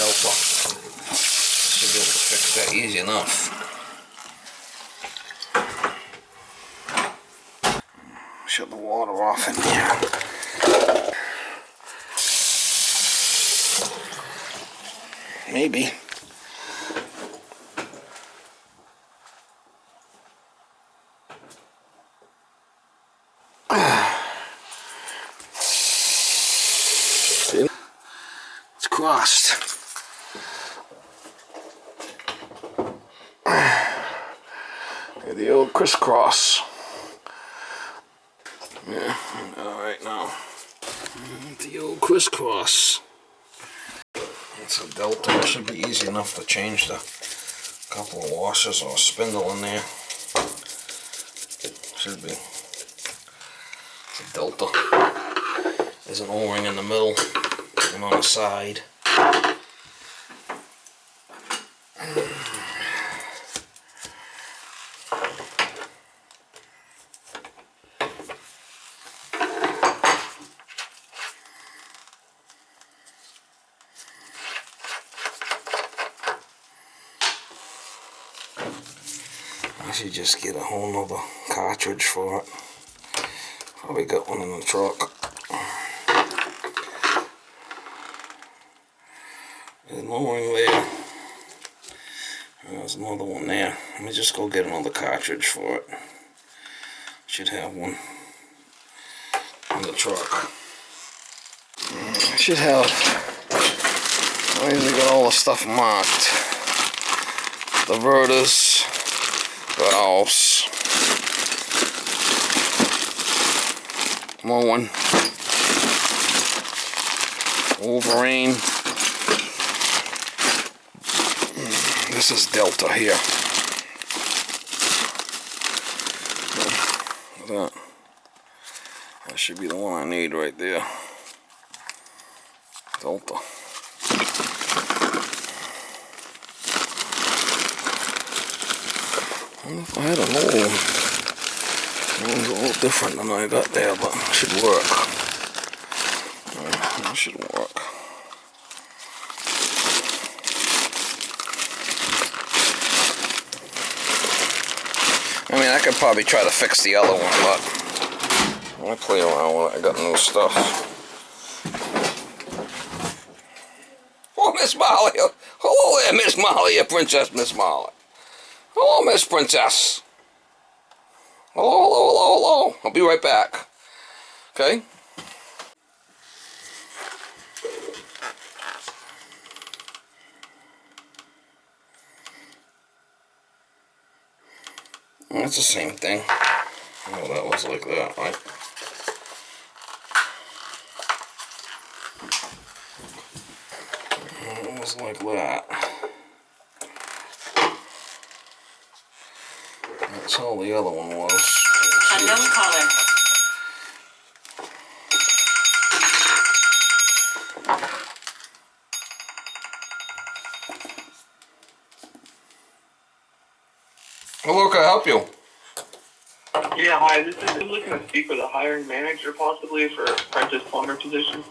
Delta. Should be able to fix that easy enough. Shut the water off in here. Maybe. See? It's crossed. The old crisscross. Yeah, alright now. The old crisscross. It's a Delta. It should be easy enough to change the couple of washers or a spindle in there. Should be. It's a Delta. There's an O-ring in the middle and on the side. I should just get a whole nother cartridge for it. Probably got one in the truck. There's no ring there. There's another one there. Let me just go get another cartridge for it. Should have one in the truck. I should have. I usually got all the stuff marked. Diverters, valves, mowing, Wolverine. This is Delta here. Look at that. That should be the one I need right there. Delta. I don't know if I had an old one. That one's a little different than I got there, but it should work. It should work. I mean, I could probably try to fix the other one, but I'm gonna play around with it. I got new stuff. Oh, Miss Molly. Hello there, Miss Molly, your Princess Miss Molly. Hello, Miss Princess. Hello, hello, hello, hello. I'll be right back. Okay? Well, that's the same thing. Oh, that was like that, right? It was like that. That's all the other one was. Unknown caller. Hello, can I help you? Yeah, hi. This is I'm looking to speak with a hiring manager, possibly for apprentice plumber position.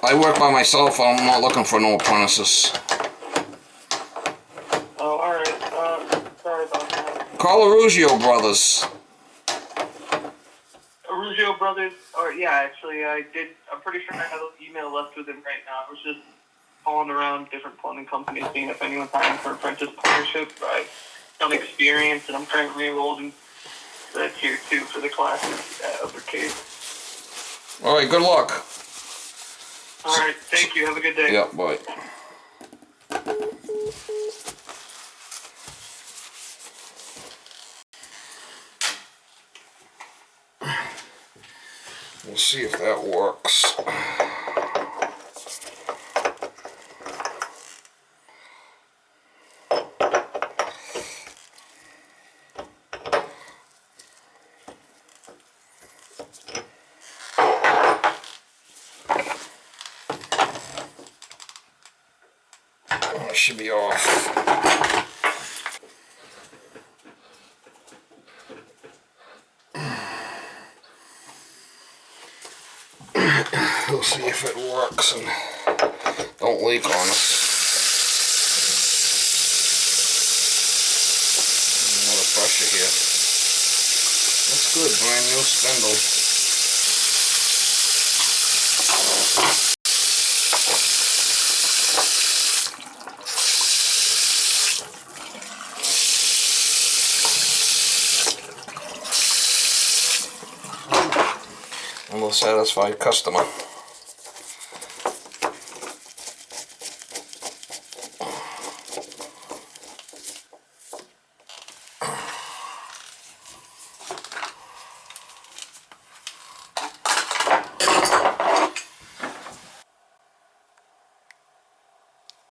I work by myself. I'm not looking for no apprentices. Oh, all right. Sorry about that. Call Arugio Brothers. Arugio Brothers. Or yeah, actually, I did. I'm pretty sure I have an email left with him right now. I was just calling around different plumbing companies, seeing if anyone's hiring for apprentice plumbership. I've some experience, and I'm currently enrolled in the tier 2 for the classes at Uppercase. All right, good luck. All right, thank you. Have a good day. Yeah, bye. We'll see if that works. It should be off. We'll see if if it works and don't leak on us. A lot of pressure here. That's good, brand new spindle. I'm a satisfied customer.